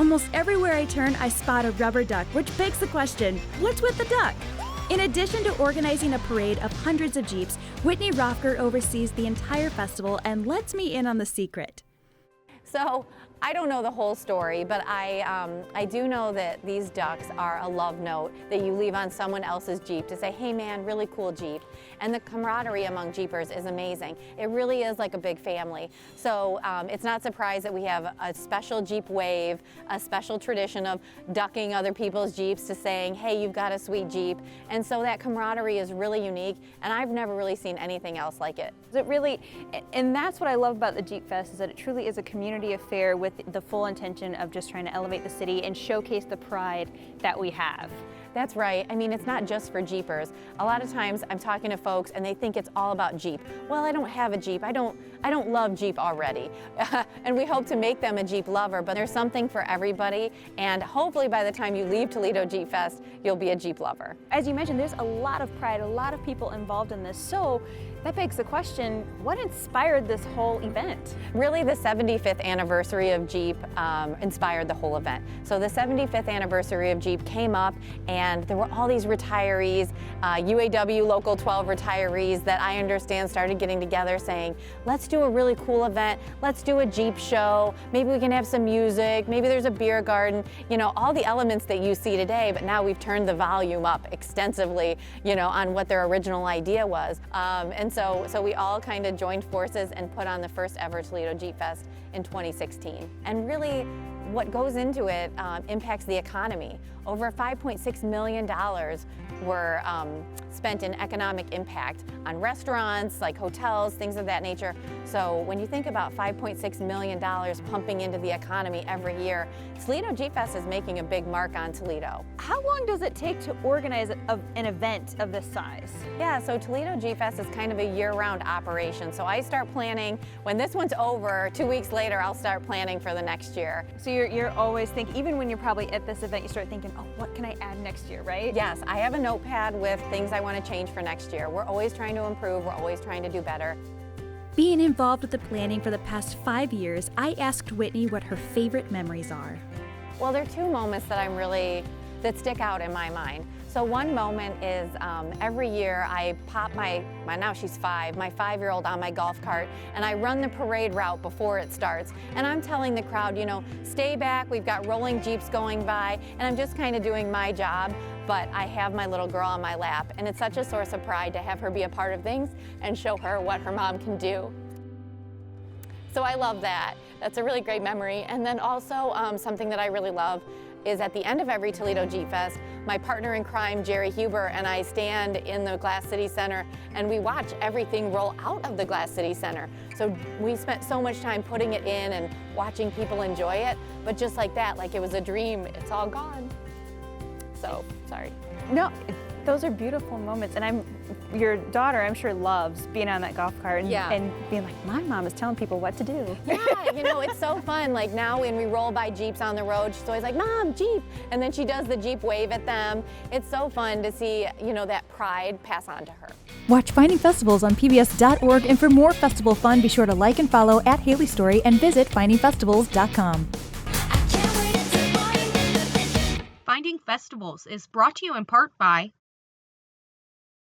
Almost everywhere I turn, I spot a rubber duck, which begs the question, what's with the duck? In addition to organizing a parade of hundreds of Jeeps, Whitney Rofkar oversees the entire festival and lets me in on the secret. So I don't know the whole story, but I do know that these ducks are a love note that you leave on someone else's Jeep to say, hey man, really cool Jeep. And the camaraderie among Jeepers is amazing. It really is like a big family. So it's not surprised that we have a special Jeep wave, a special tradition of ducking other people's Jeeps to saying, hey, you've got a sweet Jeep. And so that camaraderie is really unique, and I've never really seen anything else like it. It really, and that's what I love about the Jeep Fest, is that it truly is a community affair with the full intention of just trying to elevate the city and showcase the pride that we have. That's right. I mean, it's not just for Jeepers. A lot of times I'm talking to folks and they think it's all about Jeep. Well, I don't have a Jeep. I don't love Jeep already. And we hope to make them a Jeep lover, but there's something for everybody, and hopefully by the time you leave Toledo Jeep Fest, you'll be a Jeep lover. As you mentioned, there's a lot of pride, a lot of people involved in this. So that begs the question, what inspired this whole event? Really, the 75th anniversary of Jeep inspired the whole event. So the 75th anniversary of Jeep came up, and there were all these retirees, UAW Local 12 retirees that I understand started getting together saying, let's do a really cool event, let's do a Jeep show, maybe we can have some music, maybe there's a beer garden, you know, all the elements that you see today, but now we've turned the volume up extensively, you know, on what their original idea was. And so we all kind of joined forces and put on the first ever Toledo Jeep Fest in 2016. And really, what goes into it impacts the economy. Over $5.6 million were spent in economic impact on restaurants, like hotels, things of that nature. So when you think about $5.6 million pumping into the economy every year, Toledo Jeep Fest is making a big mark on Toledo. How long does it take to organize an event of this size? Yeah, so Toledo Jeep Fest is kind of a year-round operation. So I start planning, when this one's over, 2 weeks later, I'll start planning for the next year. So you're always thinking, even when you're probably at this event, you start thinking, oh, what can I add next year, right? Yes, I have a notepad with things I want to change for next year. We're always trying to improve, we're always trying to do better. Being involved with the planning for the past 5 years, I asked Whitney what her favorite memories are. Well, there are two moments that stick out in my mind. So one moment is every year I pop now she's 5, my 5-year-old on my golf cart, and I run the parade route before it starts. And I'm telling the crowd, you know, stay back, we've got rolling Jeeps going by, and I'm just kind of doing my job, but I have my little girl on my lap, and it's such a source of pride to have her be a part of things and show her what her mom can do. So I love that. That's a really great memory. And then also something that I really love is at the end of every Toledo Jeep Fest, my partner in crime, Jerry Huber, and I stand in the Glass City Center and we watch everything roll out of the Glass City Center. So we spent so much time putting it in and watching people enjoy it, but just like that, like it was a dream, it's all gone. So, sorry. No, those are beautiful moments, and your daughter, I'm sure, loves being on that golf cart and being like, my mom is telling people what to do. Yeah, you know, it's so fun. Like now when we roll by Jeeps on the road, she's always like, Mom, Jeep. And then she does the Jeep wave at them. It's so fun to see, you know, that pride pass on to her. Watch Finding Festivals on pbs.org, and for more festival fun, be sure to like and follow @HaleyStory and visit findingfestivals.com. Finding Festivals is brought to you in part by